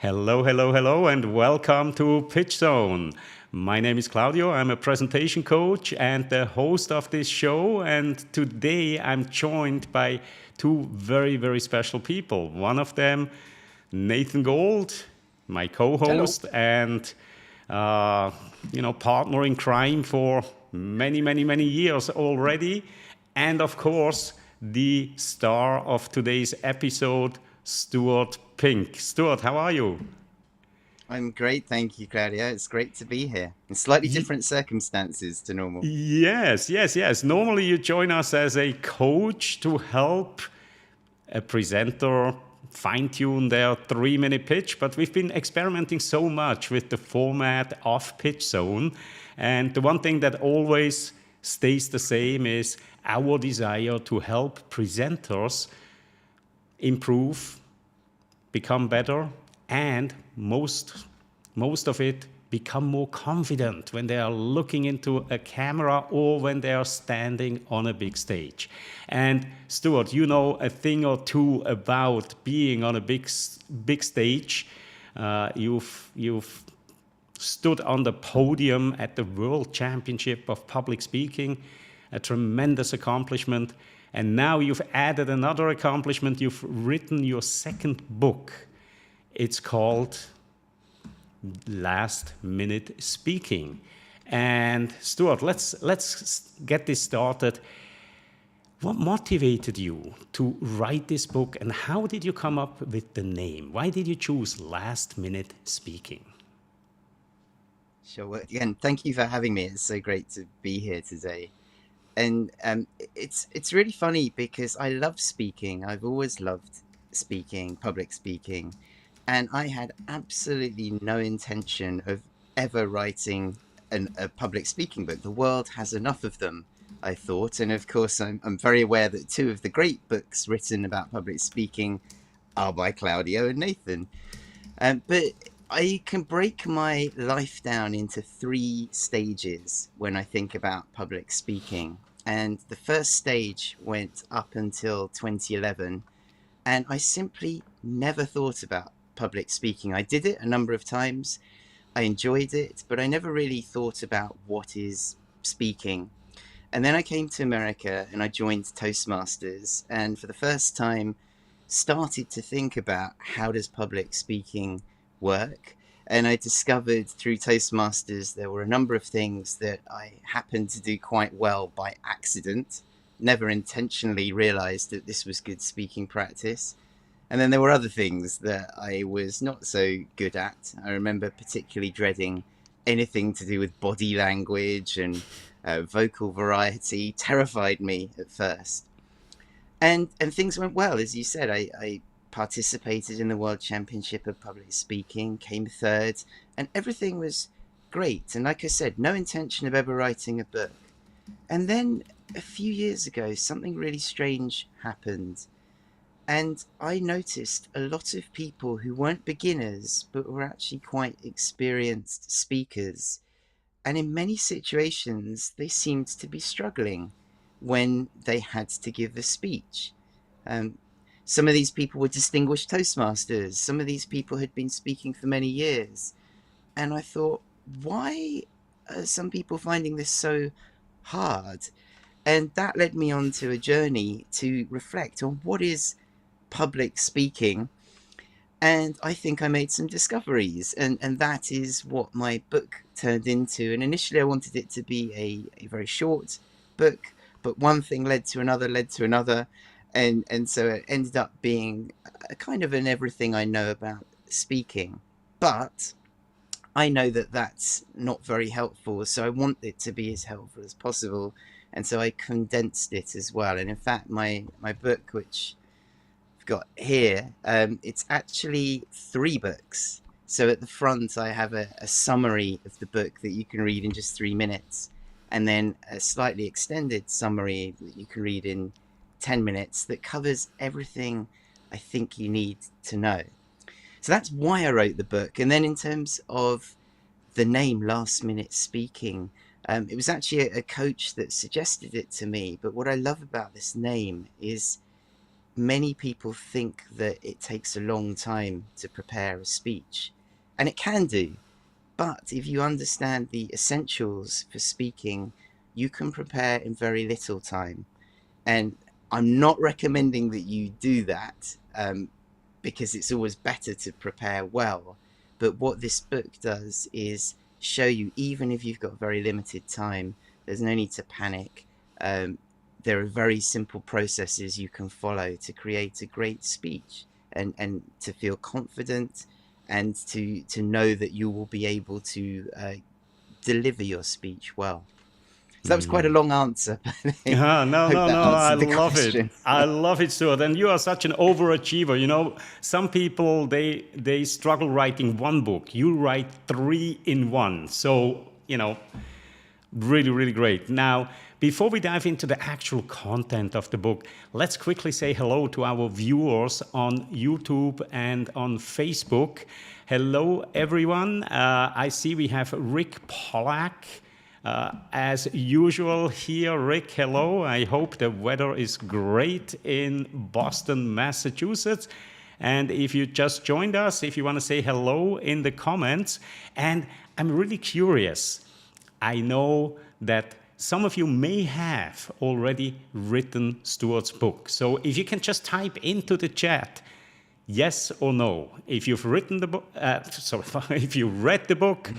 Hello, hello, hello, and welcome to PitchZone. My name is Claudio. I'm a presentation coach and the host of this show. And today I'm joined by two very, very special people. One of them, Nathan Gold, my Hello. co-host and partner in crime for many, many, many years already. And of course, the star of today's episode, Stuart Pink. Stuart, how are you? I'm great, thank you, Claudia. It's great to be here in slightly different circumstances to normal. Yes, yes, yes. Normally, you join us as a coach to help a presenter fine tune their 3 minute pitch, but we've been experimenting so much with the format of Pitch Zone. And the one thing that always stays the same is our desire to help presenters improve, become better, and most of it become more confident when they are looking into a camera or when they are standing on a big stage. And Stuart, you know a thing or two about being on a big stage. You've stood on the podium at the World Championship of Public Speaking, a tremendous accomplishment. And now you've added another accomplishment. You've written your second book. It's called Last Minute Speaking. And Stuart, let's get this started. What motivated you to write this book, and how did you come up with the name? Why did you choose Last Minute Speaking? Sure. Well, again, thank you for having me. It's so great to be here today. And it's really funny because I love speaking. I've always loved speaking, public speaking, and I had absolutely no intention of ever writing a public speaking book. The world has enough of them, I thought. And of course, I'm very aware that two of the great books written about public speaking are by Claudio and Nathan. But I can break my life down into three stages when I think about public speaking. And the first stage went up until 2011, and I simply never thought about public speaking. I did it a number of times, I enjoyed it, but I never really thought about what is speaking. And then I came to America and I joined Toastmasters, and for the first time started to think about how does public speaking work. And I discovered through Toastmasters there were a number of things that I happened to do quite well by accident, never intentionally realized that this was good speaking practice. And then there were other things that I was not so good at. I remember particularly dreading anything to do with body language, and vocal variety terrified me at first. And things went well, as you said. I participated in the World Championship of Public Speaking, came third, and everything was great. And like I said, no intention of ever writing a book. And then a few years ago, something really strange happened. And I noticed a lot of people who weren't beginners, but were actually quite experienced speakers. And in many situations, they seemed to be struggling when they had to give a speech. Um, some of these people were distinguished Toastmasters. Some of these people had been speaking for many years. And I thought, why are some people finding this so hard? And that led me on to a journey to reflect on what is public speaking. And I think I made some discoveries, and that is what my book turned into. And initially I wanted it to be a very short book, but one thing led to another, and so it ended up being a kind of an everything I know about speaking. But I know that that's not very helpful, so I want it to be as helpful as possible, and so I condensed it as well. And in fact, my book, which got here, it's actually three books. So at the front, I have a summary of the book that you can read in just 3 minutes, and then a slightly extended summary that you can read in 10 minutes that covers everything I think you need to know. So that's why I wrote the book. And then in terms of the name Last Minute Speaking, it was actually a coach that suggested it to me. But what I love about this name is many people think that it takes a long time to prepare a speech, and it can do. But if you understand the essentials for speaking, you can prepare in very little time. And I'm not recommending that you do that, because it's always better to prepare well. But what this book does is show you, even if you've got very limited time, there's no need to panic. There are very simple processes you can follow to create a great speech, and to feel confident, and to know that you will be able to deliver your speech well. So that was quite a long answer, but I No, hope no, that no, I answered the love it. question. I love it, Stuart. And you are such an overachiever. You know, some people, they struggle writing one book. You write three in one. So, you know, really, really great. Now, before we dive into the actual content of the book, let's quickly say hello to our viewers on YouTube and on Facebook. Hello, everyone. I see we have Rick Pollack. As usual here, Rick, hello. I hope the weather is great in Boston, Massachusetts. And if you just joined us, if you want to say hello in the comments. And I'm really curious. I know that some of you may have already written Stuart's book. So if you can just type into the chat, yes or no. If you've written the book, if you read the book,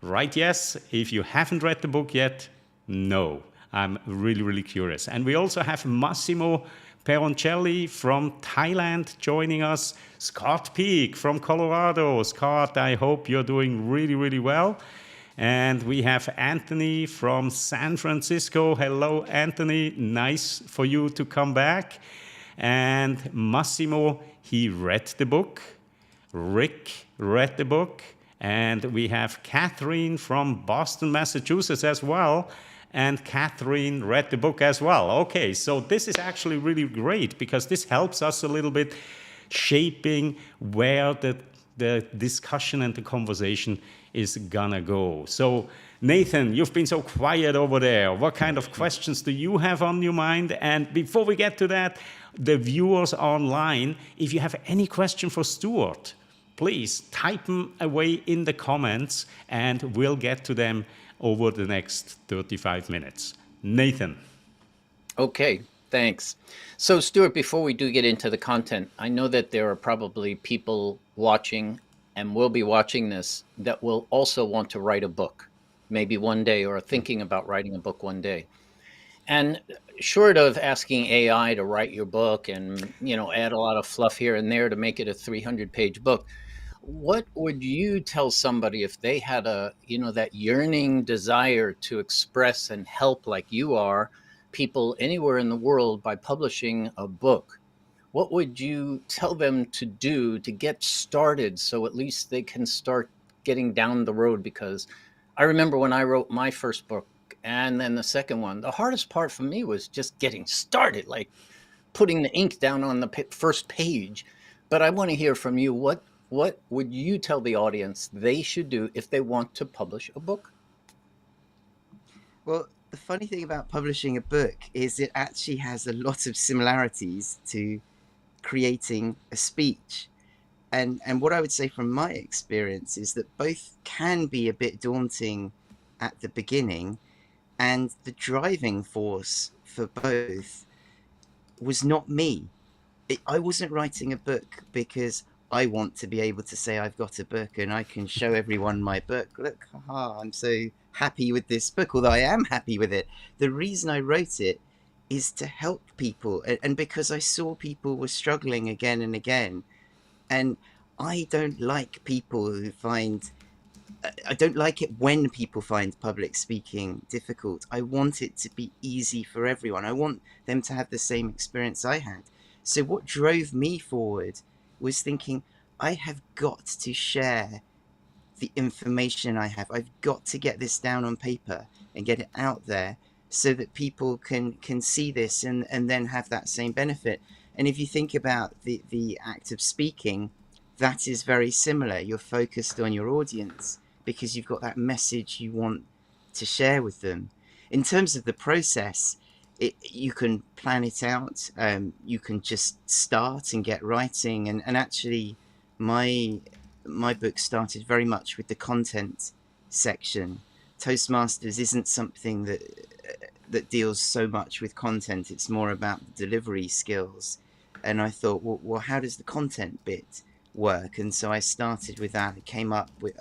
write yes. If you haven't read the book yet, no. I'm really, really curious. And we also have Massimo Peroncelli from Thailand joining us. Scott Peak from Colorado. Scott, I hope you're doing really, really well. And we have Anthony from San Francisco. Hello, Anthony. Nice for you to come back. And Massimo, he read the book. Rick read the book. And we have Catherine from Boston, Massachusetts as well. And Catherine read the book as well. Okay, so this is actually really great because this helps us a little bit shaping where the discussion and the conversation is gonna go. So Nathan, you've been so quiet over there. What kind of questions do you have on your mind? And before we get to that, the viewers online, if you have any question for Stuart, please type them away in the comments and we'll get to them over the next 35 minutes. Nathan. Okay, thanks. So, Stuart, before we do get into the content, I know that there are probably people watching and will be watching this that will also want to write a book, maybe one day, or thinking about writing a book one day. And short of asking AI to write your book and, add a lot of fluff here and there to make it a 300-page book, what would you tell somebody if they had that yearning desire to express and help, like you are, people anywhere in the world by publishing a book? What would you tell them to do to get started so at least they can start getting down the road? Because I remember when I wrote my first book and then the second one, the hardest part for me was just getting started, like putting the ink down on the first page. But I want to hear from you. What would you tell the audience they should do if they want to publish a book? Well, the funny thing about publishing a book is it actually has a lot of similarities to creating a speech. And what I would say from my experience is that both can be a bit daunting at the beginning, and the driving force for both was not me. I wasn't writing a book because I want to be able to say I've got a book and I can show everyone my book. Look, haha, I'm so happy with this book, although I am happy with it. The reason I wrote it is to help people, and because I saw people were struggling again and again. And I don't like people who find, I don't like it when people find public speaking difficult. I want it to be easy for everyone. I want them to have the same experience I had. So what drove me forward was thinking, I have got to share the information I have. I've got to get this down on paper and get it out there so that people can see this and then have that same benefit. And if you think about the act of speaking, that is very similar. You're focused on your audience because you've got that message you want to share with them. In terms of the process, You can plan it out. You can just start and get writing. And actually, my book started very much with the content section. Toastmasters isn't something that deals so much with content. It's more about the delivery skills. And I thought, well, how does the content bit work? And so I started with that. I came up with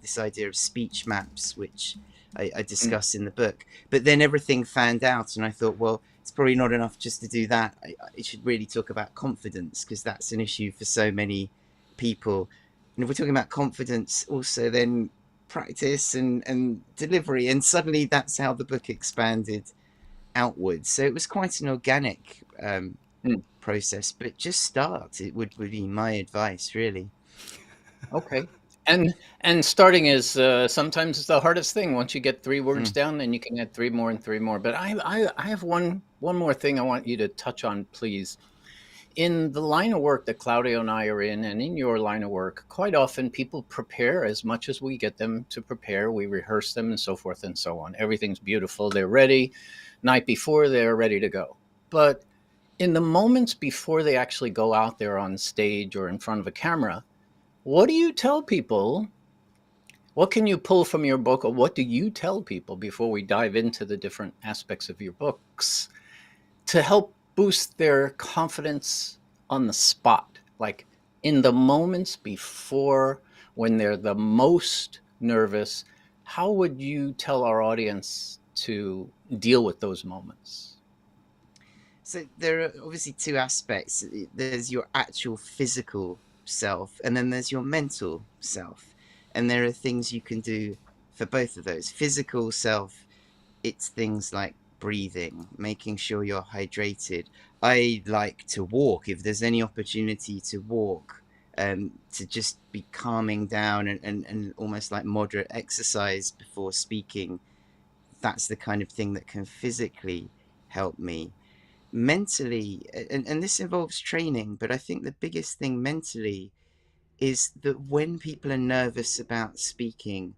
this idea of speech maps, which I discuss in the book. But then everything fanned out, and I thought, well, it's probably not enough just to do that. I should really talk about confidence, because that's an issue for so many people. And if we're talking about confidence, also then practice and delivery, and suddenly that's how the book expanded outwards. So it was quite an organic process, but just start. It would be my advice, really. Okay. And starting is sometimes the hardest thing. Once you get 3 words down, then you can add three more and three more. But I have one more thing I want you to touch on, please. In the line of work that Claudio and I are in, and in your line of work, quite often people prepare as much as we get them to prepare. We rehearse them and so forth and so on. Everything's beautiful. They're ready. Night before, they're ready to go. But in the moments before they actually go out there on stage or in front of a camera, what do you tell people? What can you pull from your book, or what do you tell people before we dive into the different aspects of your books to help boost their confidence on the spot? Like in the moments before, when they're the most nervous, how would you tell our audience to deal with those moments? So there are obviously two aspects. There's your actual physical self, and then there's your mental self. And there are things you can do for both of those. Physical self, it's things like breathing, making sure you're hydrated. I like to walk if there's any opportunity to walk, to just be calming down and almost like moderate exercise before speaking. That's the kind of thing that can physically help me. Mentally, and this involves training, but I think the biggest thing mentally is that when people are nervous about speaking,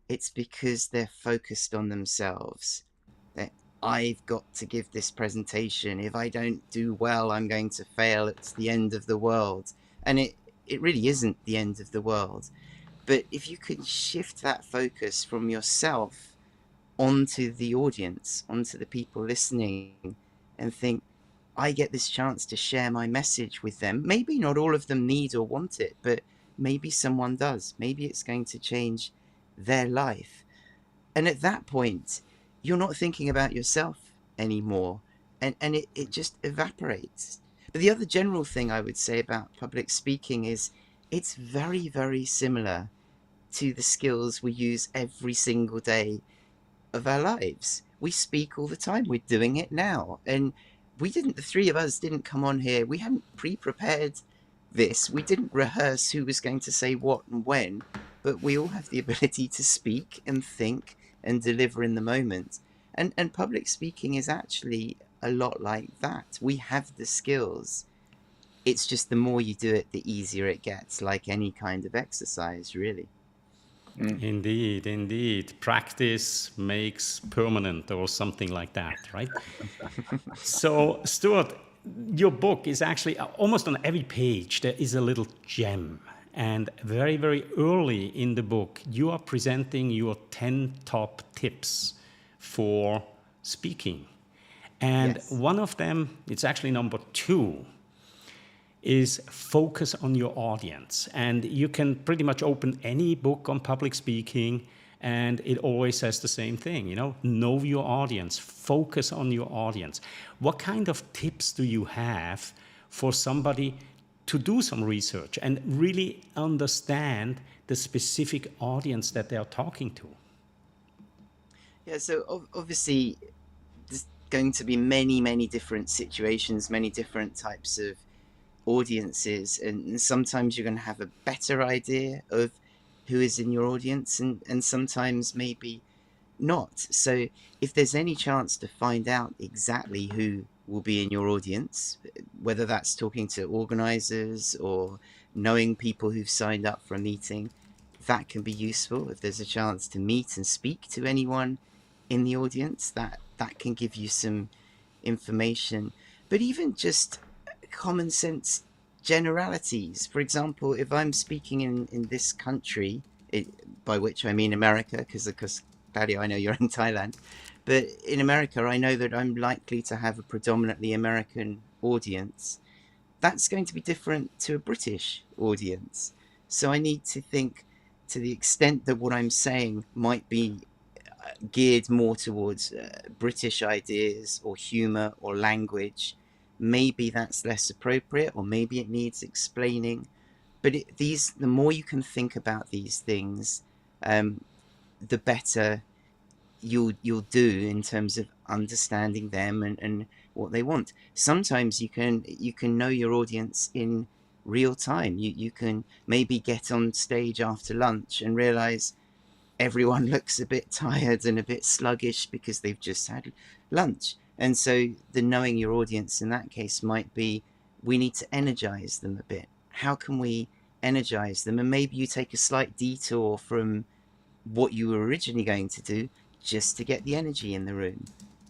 it's because they're focused on themselves. That I've got to give this presentation. If I don't do well, I'm going to fail. It's the end of the world. And it really isn't the end of the world. But if you can shift that focus from yourself onto the audience, onto the people listening, and think, I get this chance to share my message with them. Maybe not all of them need or want it, but maybe someone does. Maybe it's going to change their life. And at that point, you're not thinking about yourself anymore, and it just evaporates. But the other general thing I would say about public speaking is it's very, very similar to the skills we use every single day of our lives. We speak all the time. We're doing it now. And the three of us didn't come on here. We hadn't pre-prepared this. We didn't rehearse who was going to say what and when, but we all have the ability to speak and think and deliver in the moment. And public speaking is actually a lot like that. We have the skills. It's just the more you do it, the easier it gets, like any kind of exercise, really. Indeed, indeed. Practice makes permanent or something like that, right? So, Stuart, your book is actually almost on every page, there is a little gem. And very, very early in the book, you are presenting your 10 top tips for speaking. And Yes. one of them, it's actually number 2, is focus on your audience. And you can pretty much open any book on public speaking and it always says the same thing, know your audience, focus on your audience. What kind of tips do you have for somebody to do some research and really understand the specific audience that they are talking to? Yeah, so obviously there's going to be many, many different situations, many different types of audiences, and sometimes you're going to have a better idea of who is in your audience, and sometimes maybe not. So if there's any chance to find out exactly who will be in your audience, whether that's talking to organizers or knowing people who've signed up for a meeting, that can be useful. If there's a chance to meet and speak to anyone in the audience, that can give you some information, but even just common sense generalities. For example, if I'm speaking in this country, by which I mean America, because Claudio, I know you're in Thailand, but in America, I know that I'm likely to have a predominantly American audience. That's going to be different to a British audience. So I need to think, to the extent that what I'm saying might be geared more towards British ideas or humor or language, maybe that's less appropriate, or maybe it needs explaining. But the more you can think about these things, the better you'll do in terms of understanding them and what they want. Sometimes you can know your audience in real time. You can maybe get on stage after lunch and realize everyone looks a bit tired and a bit sluggish because they've just had lunch. And so the knowing your audience in that case might be, we need to energize them a bit. How can we energize them? And maybe you take a slight detour from what you were originally going to do just to get the energy in the room.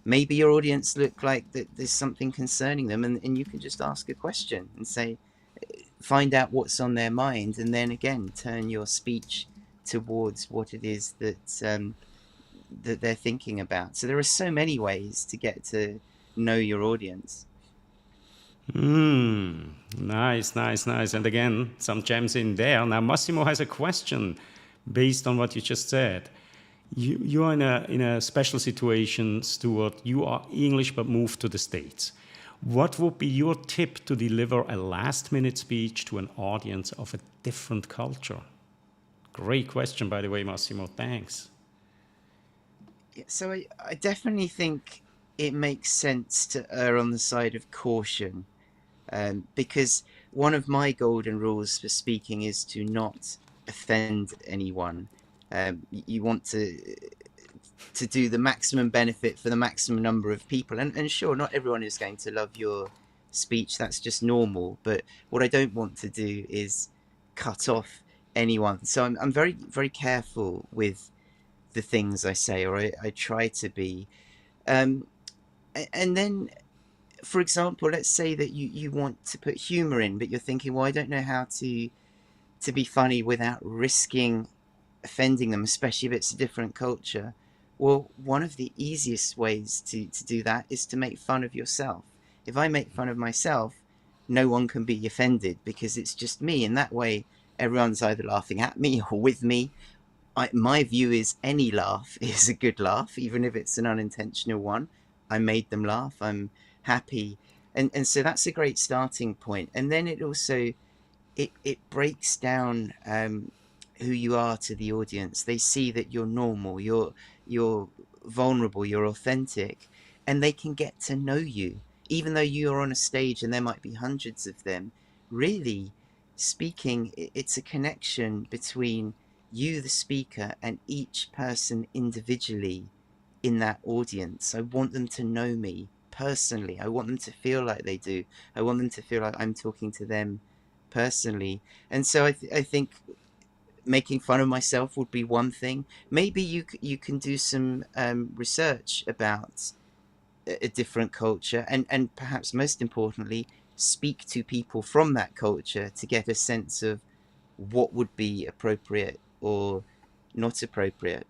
Maybe your audience look like that there's something concerning them, and you can just ask a question and say, find out what's on their mind, and then again turn your speech towards what it is that they're thinking about. So there are so many ways to get to know your audience. Nice, nice, nice. And again, some gems in there. Now, Massimo has a question based on what you just said. You are in a special situation, Stuart. You are English but moved to the States. What would be your tip to deliver a last-minute speech to an audience of a different culture? Great question, by the way, Massimo. Thanks. Yeah, so I definitely think it makes sense to err on the side of caution, because one of my golden rules for speaking is to not offend anyone. You want to do the maximum benefit for the maximum number of people. And sure, not everyone is going to love your speech. That's just normal. But what I don't want to do is cut off anyone. So I'm very, very careful with the things I say, or I try to be. And then, for example, let's say that you want to put humor in, but you're thinking, well, I don't know how to be funny without risking offending them, especially if it's a different culture. Well, one of the easiest ways to do that is to make fun of yourself. If I make fun of myself, no one can be offended because it's just me. In that way, everyone's either laughing at me or with me. My view is any laugh is a good laugh, even if it's an unintentional one. I made them laugh. I'm happy. And so that's a great starting point. And then it also, it breaks down who you are to the audience. They see that you're normal, you're vulnerable, you're authentic, and they can get to know you. Even though you're on a stage and there might be hundreds of them, really speaking, it's a connection between you, the speaker, and each person individually in that audience. I want them to know me personally. I want them to feel like they do. I want them to feel like I'm talking to them personally. And so I think making fun of myself would be one thing. Maybe you can do some research about a different culture, and perhaps most importantly, speak to people from that culture to get a sense of what would be appropriate or not appropriate.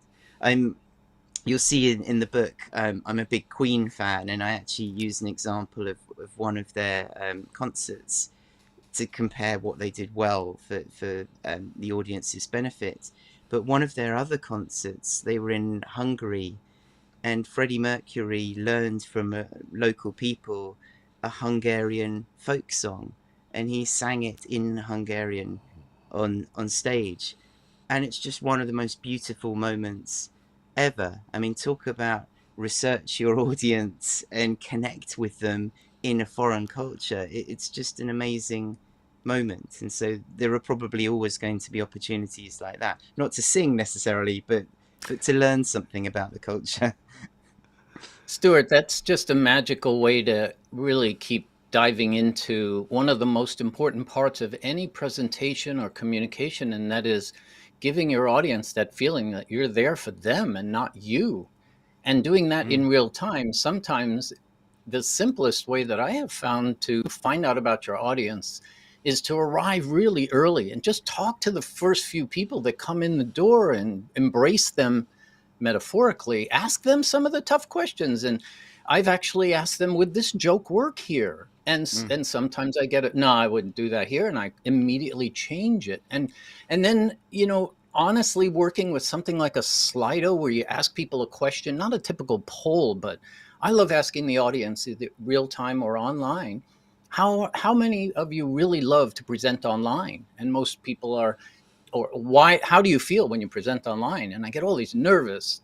You'll see in the book, I'm a big Queen fan, and I actually use an example of one of their concerts to compare what they did well for the audience's benefit. But one of their other concerts, they were in Hungary, and Freddie Mercury learned from local people a Hungarian folk song, and he sang it in Hungarian on stage. And it's just one of the most beautiful moments ever. I mean, talk about research your audience and connect with them in a foreign culture. It's just an amazing moment. And so there are probably always going to be opportunities like that, not to sing necessarily, but to learn something about the culture. Stuart, that's just a magical way to really keep diving into one of the most important parts of any presentation or communication, and that is giving your audience that feeling that you're there for them and not you. And doing that in real time, sometimes the simplest way that I have found to find out about your audience is to arrive really early and just talk to the first few people that come in the door and embrace them metaphorically. Ask them some of the tough questions. And I've actually asked them, would this joke work here? And sometimes I get it, no, I wouldn't do that here. And I immediately change it. And then, honestly, working with something like a Slido where you ask people a question, not a typical poll, but I love asking the audience, either real time or online, how many of you really love to present online? And most people are, or why, how do you feel when you present online? And I get all these nervous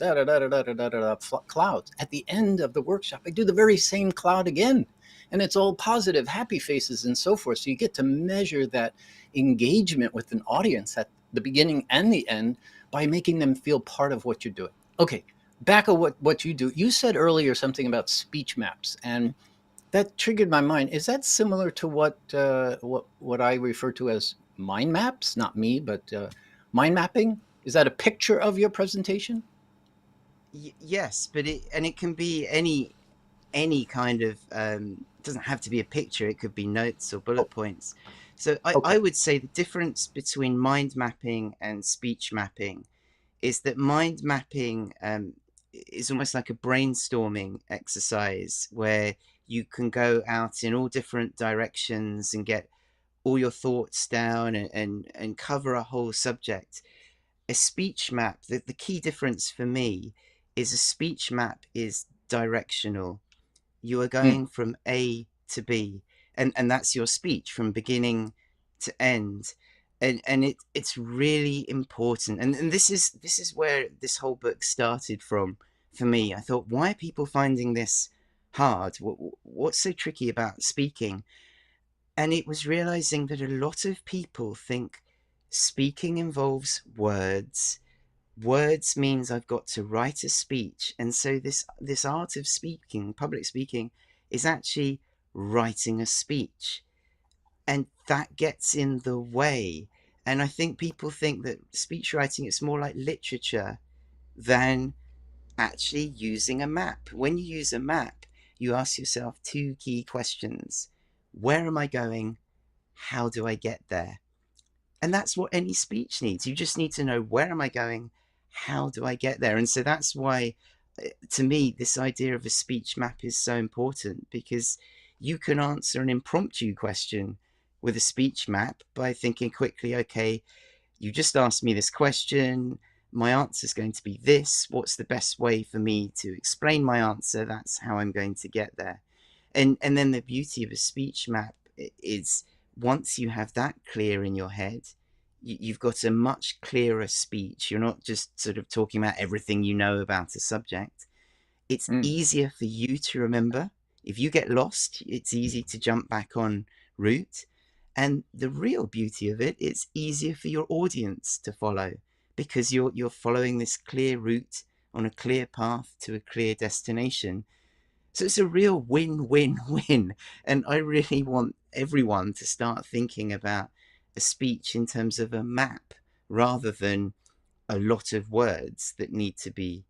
clouds. At the end of the workshop, I do the very same cloud again. And it's all positive, happy faces and so forth. So you get to measure that engagement with an audience at the beginning and the end by making them feel part of what you're doing. Okay, back of what you do. You said earlier something about speech maps, and that triggered my mind. Is that similar to what I refer to as mind maps? Not me, but mind mapping. Is that a picture of your presentation? Yes, but it can be any kind of doesn't have to be a picture. It could be notes or bullet points. So I Okay. would say the difference between mind mapping and speech mapping is that mind mapping is almost like a brainstorming exercise where you can go out in all different directions and get all your thoughts down and cover a whole subject. A speech map, the key difference for me is a speech map is directional. You are Mm, going from A to B, and that's your speech from beginning to end. And it's really important. And this is where this whole book started from for me. I thought, why are people finding this hard? What's so tricky about speaking? And it was realizing that a lot of people think speaking involves words. Words means I've got to write a speech. And so this art of speaking, public speaking, is actually writing a speech. And that gets in the way. And I think people think that speech writing is more like literature than actually using a map. When you use a map, you ask yourself two key questions. Where am I going? How do I get there? And that's what any speech needs. You just need to know, where am I going? How do I get there? And so that's why, to me, this idea of a speech map is so important, because you can answer an impromptu question with a speech map by thinking quickly, okay, you just asked me this question. My answer is going to be this. What's the best way for me to explain my answer? That's how I'm going to get there. And then the beauty of a speech map is, once you have that clear in your head, you've got a much clearer speech. You're not just sort of talking about everything you know about a subject. It's mm, easier for you to remember. If you get lost, it's easy to jump back on route. And the real beauty of it, it's easier for your audience to follow, because you're following this clear route on a clear path to a clear destination. So it's a real win-win-win. And I really want everyone to start thinking about a speech in terms of a map rather than a lot of words that need to be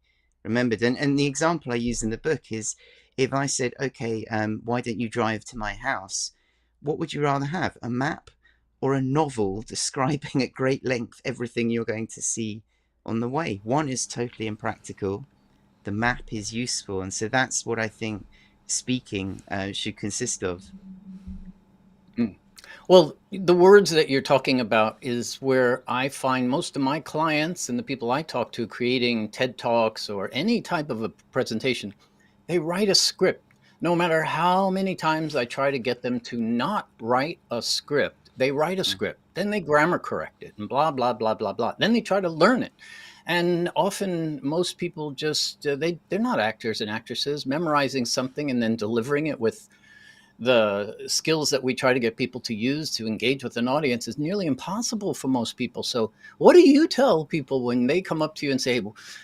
remembered. And the example I use in the book is, if I said, okay, why don't you drive to my house? What would you rather have, a map or a novel describing at great length everything you're going to see on the way? One is totally impractical. The map is useful. And so that's what I think speaking should consist of. mm. Well, the words that you're talking about is where I find most of my clients and the people I talk to creating TED Talks or any type of a presentation. They write a script. No matter how many times I try to get them to not write a script, they write a Mm. script. Then they grammar correct it and blah, blah, blah, blah, blah. Then they try to learn it. And often most people just, they're not actors and actresses memorizing something and then delivering it with the skills that we try to get people to use to engage with an audience is nearly impossible for most people. So what do you tell people when they come up to you and say,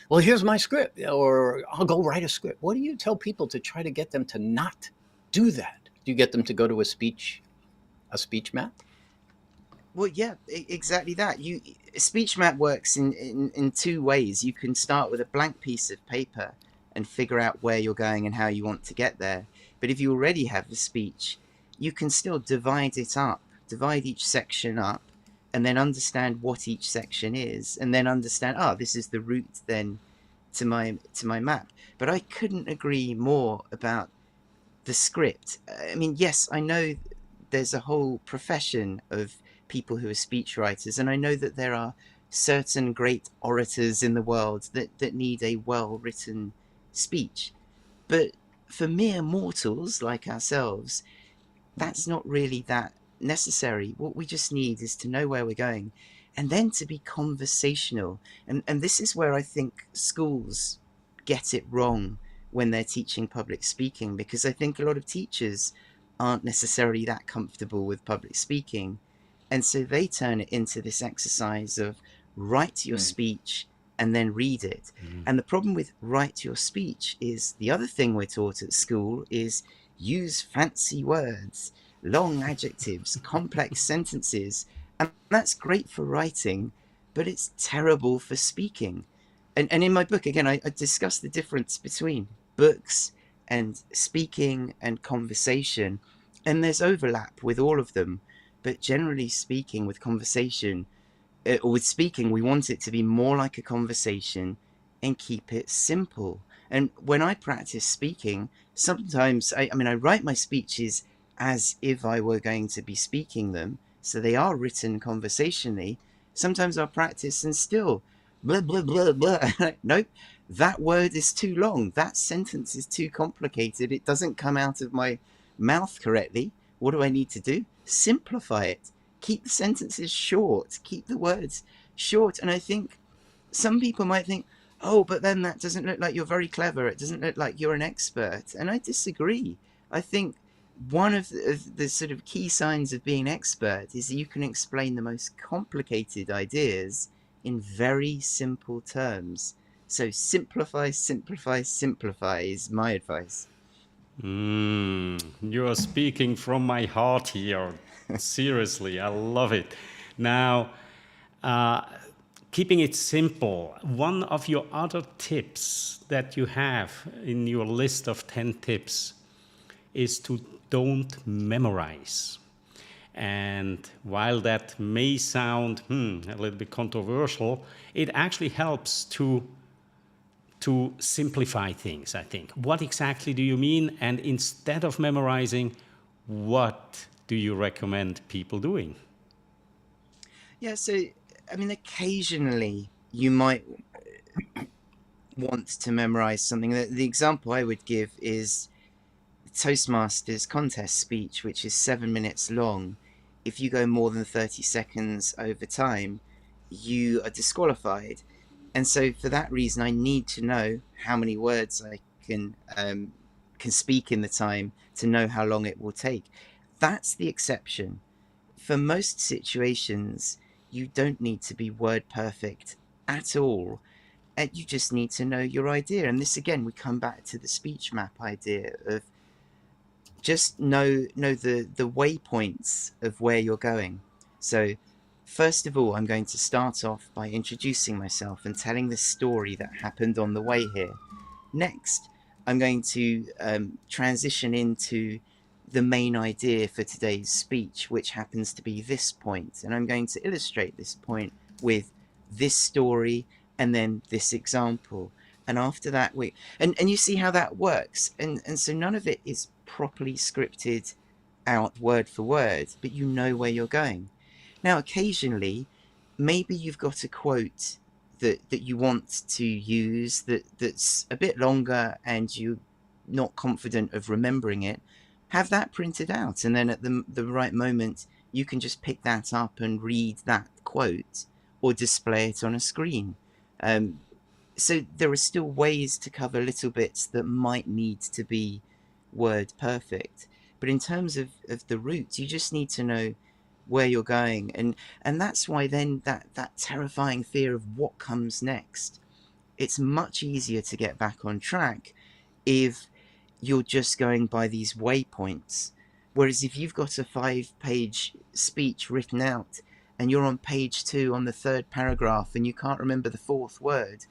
well, here's my script, or I'll go write a script? What do you tell people to try to get them to not do that? Do you get them to go to a speech map? Well, yeah, exactly that. Speech map works in two ways. You can start with a blank piece of paper and figure out where you're going and how you want to get there. But if you already have the speech, you can still divide each section up, and then understand what each section is, and then understand, this is the route then to my map. But I couldn't agree more about the script. I mean, yes, I know there's a whole profession of people who are speechwriters, and I know that there are certain great orators in the world that need a well-written speech. But for mere mortals like ourselves, that's not really that necessary. What we just need is to know where we're going, and then to be conversational. And this is where I think schools get it wrong when they're teaching public speaking, because I think a lot of teachers aren't necessarily that comfortable with public speaking, and so they turn it into this exercise of write your speech and then read it. And the problem with write your speech is the other thing we're taught at school is use fancy words, long adjectives, complex sentences, and that's great for writing, but it's terrible for speaking. And in my book, again, I discuss the difference between books and speaking and conversation, and there's overlap with all of them. But generally speaking, with conversation, or with speaking, we want it to be more like a conversation and keep it simple. And when I practice speaking, sometimes I write my speeches as if I were going to be speaking them, so they are written conversationally. Sometimes I'll practice and still blah blah blah blah. Nope, that word is too long, that sentence is too complicated, it doesn't come out of my mouth correctly. What do I need to do? Simplify it. Keep the sentences short, keep the words short. And I think some people might think, oh, but then that doesn't look like you're very clever, it doesn't look like you're an expert. And I disagree. I think one of the sort of key signs of being an expert is that you can explain the most complicated ideas in very simple terms. So simplify, simplify, simplify is my advice. You are speaking from my heart here. Seriously, I love it. Now, keeping it simple, one of your other tips that you have in your list of 10 tips is to don't memorize. And while that may sound a little bit controversial, it actually helps to simplify things, I think. What exactly do you mean? And instead of memorizing, what do you recommend people doing? Yeah, so, I mean, occasionally you might want to memorize something. The example I would give is Toastmasters contest speech, which is 7 minutes long. If you go more than 30 seconds over time, you are disqualified. And so for that reason, I need to know how many words I can speak in the time to know how long it will take. That's the exception. For most situations, you don't need to be word perfect at all. And you just need to know your idea. And this, again, we come back to the speech map idea of just know the waypoints of where you're going. So first of all, I'm going to start off by introducing myself and telling the story that happened on the way here. Next, I'm going to transition into the main idea for today's speech, which happens to be this point. And I'm going to illustrate this point with this story and then this example. And after that, and you see how that works. And so none of it is properly scripted out word for word, but you know where you're going. Now, occasionally, maybe you've got a quote that you want to use that's a bit longer and you're not confident of remembering it. Have that printed out, and then at the right moment, you can just pick that up and read that quote or display it on a screen. So there are still ways to cover little bits that might need to be word perfect. But in terms of the route, you just need to know where you're going. And that's why then that terrifying fear of what comes next, it's much easier to get back on track if you're just going by these waypoints. Whereas if you've got a 5-page speech written out and you're on page 2 on the 3rd paragraph and you can't remember the 4th word,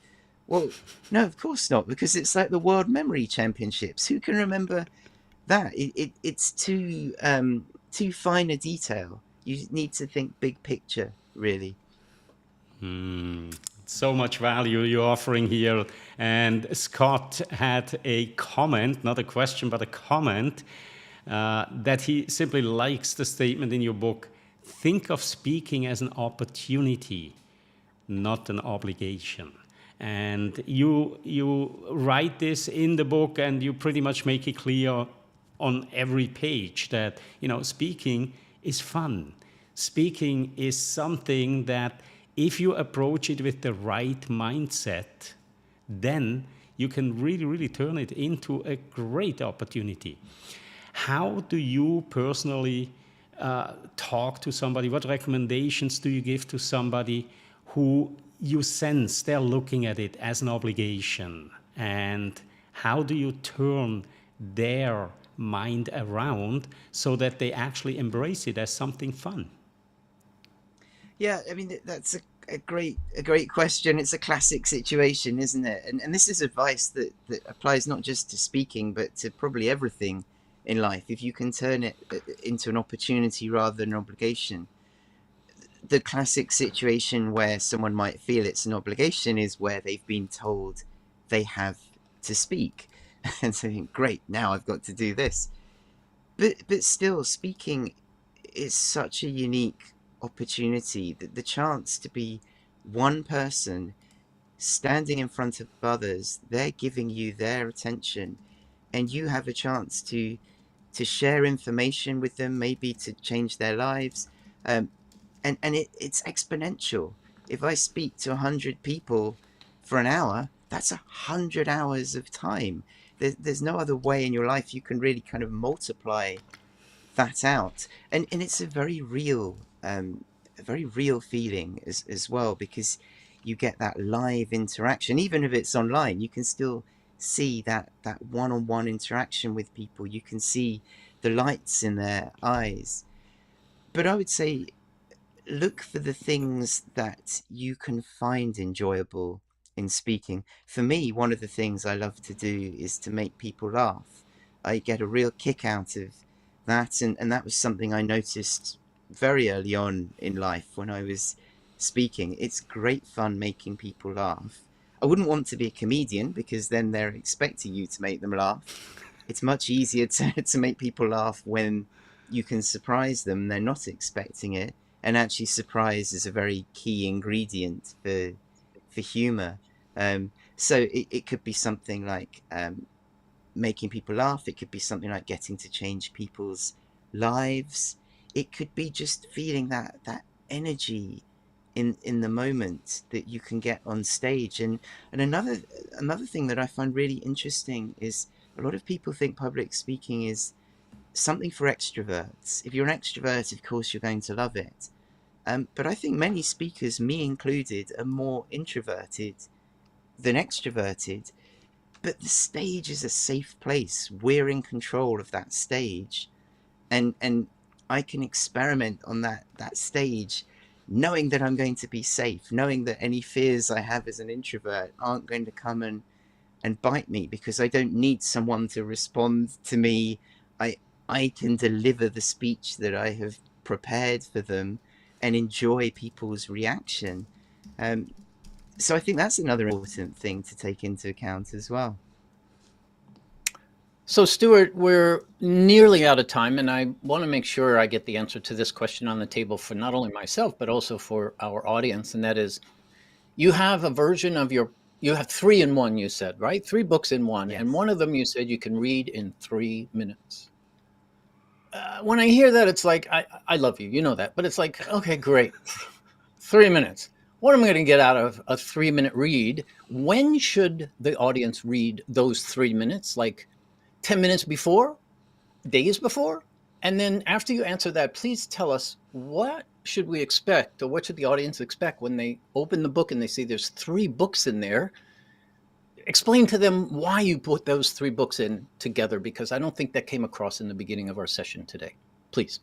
well, no, of course not, because it's like the World Memory Championships. Who can remember that. It's too fine a detail. You need to think big picture, really. So much value you're offering here. And Scott had a comment, not a question, but a comment, that he simply likes the statement in your book: think of speaking as an opportunity, not an obligation. And you write this in the book, and you pretty much make it clear on every page that, speaking is fun. Speaking is something that, if you approach it with the right mindset, then you can really, really turn it into a great opportunity. How do you personally talk to somebody? What recommendations do you give to somebody who you sense they're looking at it as an obligation? And how do you turn their mind around so that they actually embrace it as something fun? Yeah, I mean, that's a great question. It's a classic situation, isn't it? And this is advice that applies not just to speaking, but to probably everything in life. If you can turn it into an opportunity rather than an obligation. The classic situation where someone might feel it's an obligation is where they've been told they have to speak. And so, great, now I've got to do this. But still, speaking is such a unique opportunity, that the chance to be one person standing in front of others, they're giving you their attention, and you have a chance to share information with them, maybe to change their lives. And it's exponential. If I speak to 100 people for an hour, that's 100 hours of time. There's no other way in your life you can really kind of multiply that out. And it's a very real feeling as well, because you get that live interaction. Even if it's online, you can still see that one-on-one interaction with people. You can see the lights in their eyes. But I would say, look for the things that you can find enjoyable in speaking. For me, one of the things I love to do is to make people laugh. I get a real kick out of that, and that was something I noticed very early on in life when I was speaking. It's great fun making people laugh. I wouldn't want to be a comedian, because then they're expecting you to make them laugh. It's much easier to make people laugh when you can surprise them, they're not expecting it. And actually, surprise is a very key ingredient for humor. So it could be something like making people laugh. It could be something like getting to change people's lives. It could be just feeling that energy in the moment that you can get on stage. And another thing that I find really interesting is, a lot of people think public speaking is something for extroverts. If you're an extrovert, of course, you're going to love it. But I think many speakers, me included, are more introverted than extroverted. But the stage is a safe place. We're in control of that stage. And I can experiment on that stage, knowing that I'm going to be safe, knowing that any fears I have as an introvert aren't going to come and bite me, because I don't need someone to respond to me. I can deliver the speech that I have prepared for them and enjoy people's reaction. So I think that's another important thing to take into account as well. So, Stuart, we're nearly out of time, and I want to make sure I get the answer to this question on the table for not only myself, but also for our audience. And that is, you have a version of you have 3 in 1, you said, right? 3 books in one. Yes. And one of them you said you can read in 3 minutes. When I hear that, it's like, I love you, you know that, but it's like, okay, great. 3 minutes. What am I going to get out of a 3-minute read? When should the audience read those 3 minutes? Like 10 minutes before? Days before? And then after you answer that, please tell us, what should we expect, or what should the audience expect when they open the book and they see there's 3 books in there? Explain to them why you put those 3 books in together, because I don't think that came across in the beginning of our session today. Please.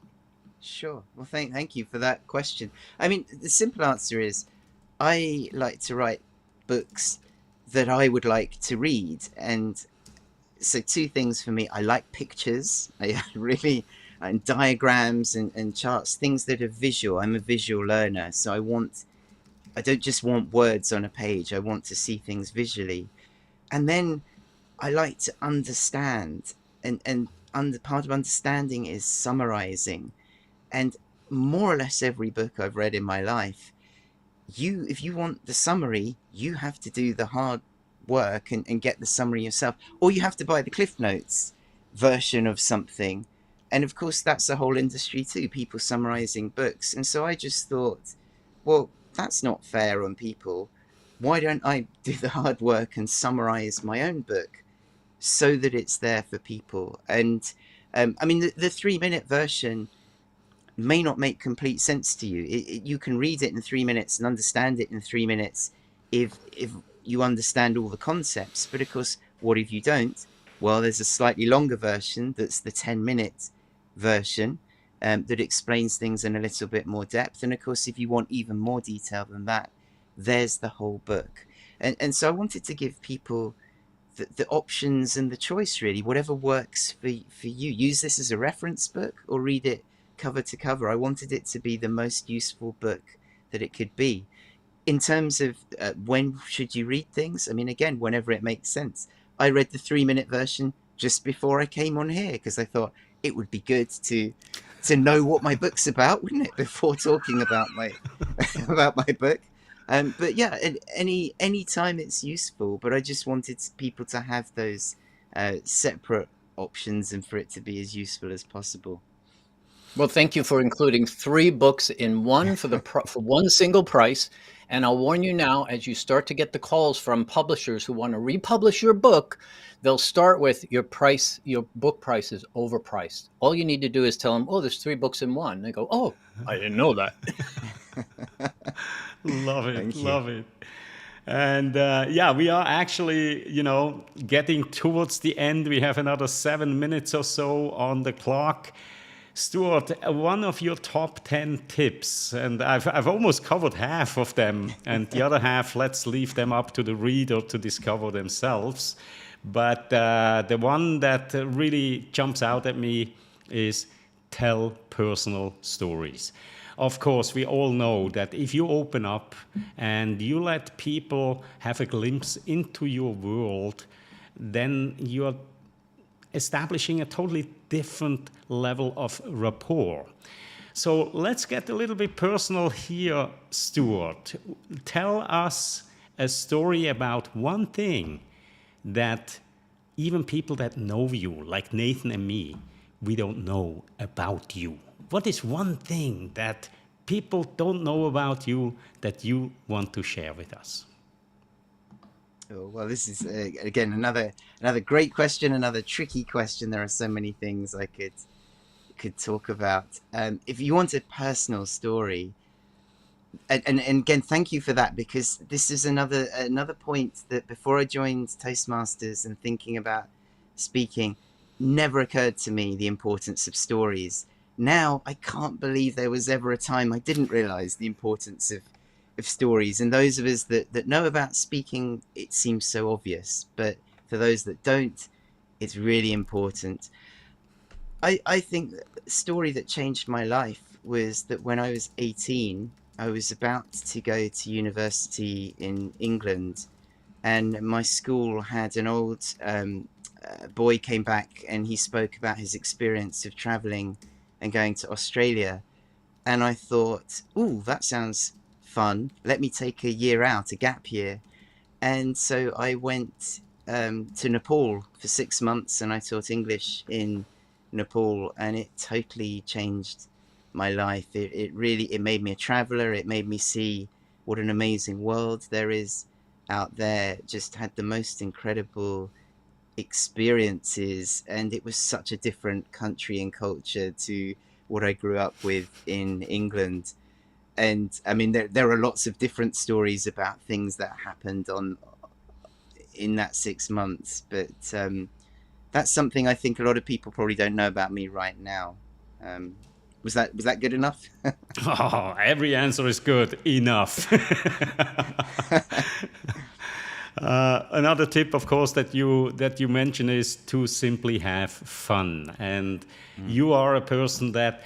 Sure. Well, thank you for that question. I mean, the simple answer is, I like to write books that I would like to read, and so two things for me. I like pictures. I really, and diagrams and charts, things that are visual. I'm a visual learner, so I don't just want words on a page. I want to see things visually. And then I like to understand, and part of understanding is summarizing. And more or less every book I've read in my life, if you want the summary, you have to do the hard work and get the summary yourself, or you have to buy the Cliff Notes version of something. And of course, that's a whole industry too, people summarizing books. And so I just thought, well, that's not fair on people. Why don't I do the hard work and summarize my own book so that it's there for people? And I mean, the 3-minute version may not make complete sense to you. You can read it in 3 minutes and understand it in 3 minutes if you understand all the concepts. But of course, what if you don't? Well, there's a slightly longer version that's the 10-minute version that explains things in a little bit more depth. And of course, if you want even more detail than that, there's the whole book. And so I wanted to give people the options and the choice, really, whatever works for you. Use this as a reference book or read it cover to cover. I wanted it to be the most useful book that it could be. In terms of when should you read things, I mean, again, whenever it makes sense. I read the 3-minute version just before I came on here because I thought it would be good to know what my book's about, wouldn't it, before talking about my about my book. But yeah, any time it's useful. But I just wanted people to have those separate options and for it to be as useful as possible. Well, thank you for including 3 books in one for one single price. And I'll warn you now, as you start to get the calls from publishers who want to republish your book, they'll start with your book price is overpriced. All you need to do is tell them, oh, there's 3 books in one. They go, oh, I didn't know that. Love it. Thank you. Love it. And yeah, we are actually, getting towards the end. We have another 7 minutes or so on the clock. Stuart, one of your top 10 tips, and I've almost covered half of them, and the other half, let's leave them up to the reader to discover themselves. But the one that really jumps out at me is tell personal stories. Of course, we all know that if you open up and you let people have a glimpse into your world, then you're establishing a totally different level of rapport. So let's get a little bit personal here, Stuart. Tell us a story about one thing that even people that know you, like Nathan and me, we don't know about you. What is one thing that people don't know about you that you want to share with us? Oh, well, this is again another great question, another tricky question. There are so many things I could talk about. If you want a personal story, and again, thank you for that, because this is another point that before I joined Toastmasters and thinking about speaking, never occurred to me the importance of stories. Now I can't believe there was ever a time I didn't realize the importance of stories. And those of us that know about speaking, it seems so obvious, but for those that don't, it's really important. I think the story that changed my life was that when I was 18, I was about to go to university in England, and my school had an old boy came back and he spoke about his experience of traveling and going to Australia. And I thought, ooh, that sounds fun. Let me take a year out, a gap year. And so I went to Nepal for 6 months, and I taught English in Nepal, and it totally changed my life. It made me a traveler. It made me see what an amazing world there is out there. Just had the most incredible experiences, and it was such a different country and culture to what I grew up with in England. And I mean, there are lots of different stories about things that happened in that 6 months, but that's something I think a lot of people probably don't know about me right now. Was that good enough? Oh, every answer is good enough. Another tip, of course, that you mention is to simply have fun. And you are a person that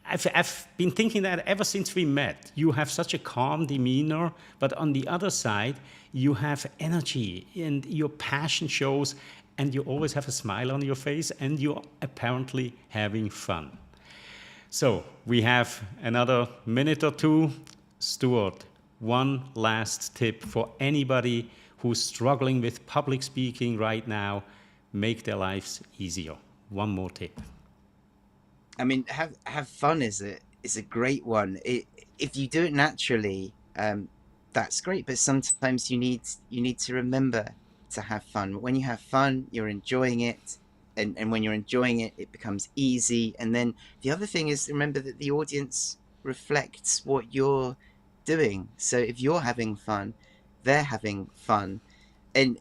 I've been thinking that ever since we met. You have such a calm demeanor, but on the other side, you have energy and your passion shows, and you always have a smile on your face, and you're apparently having fun. So we have another minute or two. Stuart, one last tip for anybody who's struggling with public speaking right now, make their lives easier. One more tip. I mean, have fun is a great one. If you do it naturally, that's great. But sometimes you need to remember to have fun. When you have fun, you're enjoying it, and when you're enjoying it, it becomes easy. And then the other thing is remember that the audience reflects what you're doing. So if you're having fun, they're having fun. And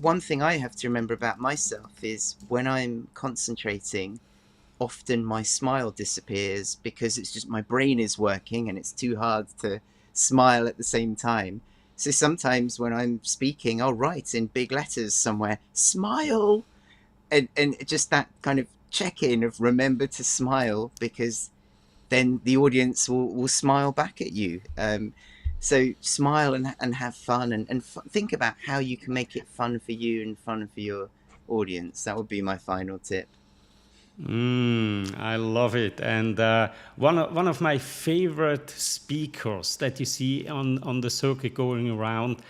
one thing I have to remember about myself is when I'm concentrating, often my smile disappears because it's just my brain is working and it's too hard to smile at the same time. So sometimes when I'm speaking, I'll write in big letters somewhere, smile, and just that kind of check-in of remember to smile, because then the audience will smile back at you. So smile and have fun, and think about how you can make it fun for you and fun for your audience. That would be my final tip. I love it. And one of my favorite speakers that you see on the circuit going around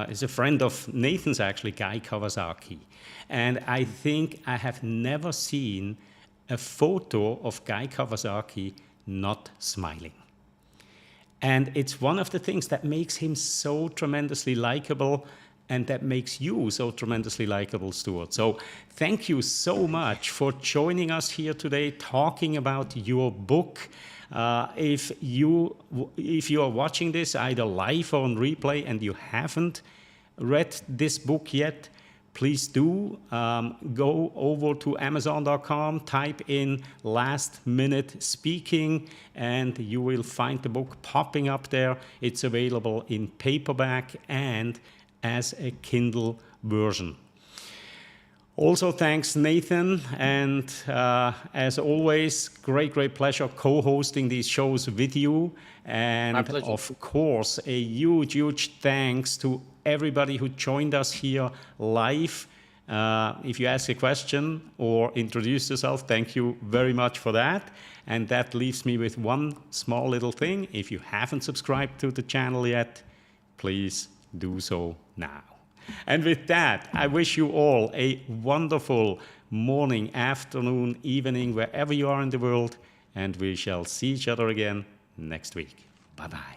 is a friend of Nathan's, actually, Guy Kawasaki. And I think I have never seen a photo of Guy Kawasaki not smiling. And it's one of the things that makes him so tremendously likable, and that makes you so tremendously likable, Stuart. So thank you so much for joining us here today, talking about your book. If you are watching this either live or on replay and you haven't read this book yet, please do go over to Amazon.com, type in Last Minute Speaking, and you will find the book popping up there. It's available in paperback and as a Kindle version. Also, thanks, Nathan. And as always, great pleasure co-hosting these shows with you. And My pleasure. of course, a huge thanks to everybody who joined us here live. If you ask a question or introduce yourself, thank you very much for that. And that leaves me with one small little thing. If you haven't subscribed to the channel yet, please do so now. And with that, I wish you all a wonderful morning, afternoon, evening, wherever you are in the world, and we shall see each other again next week. Bye-bye.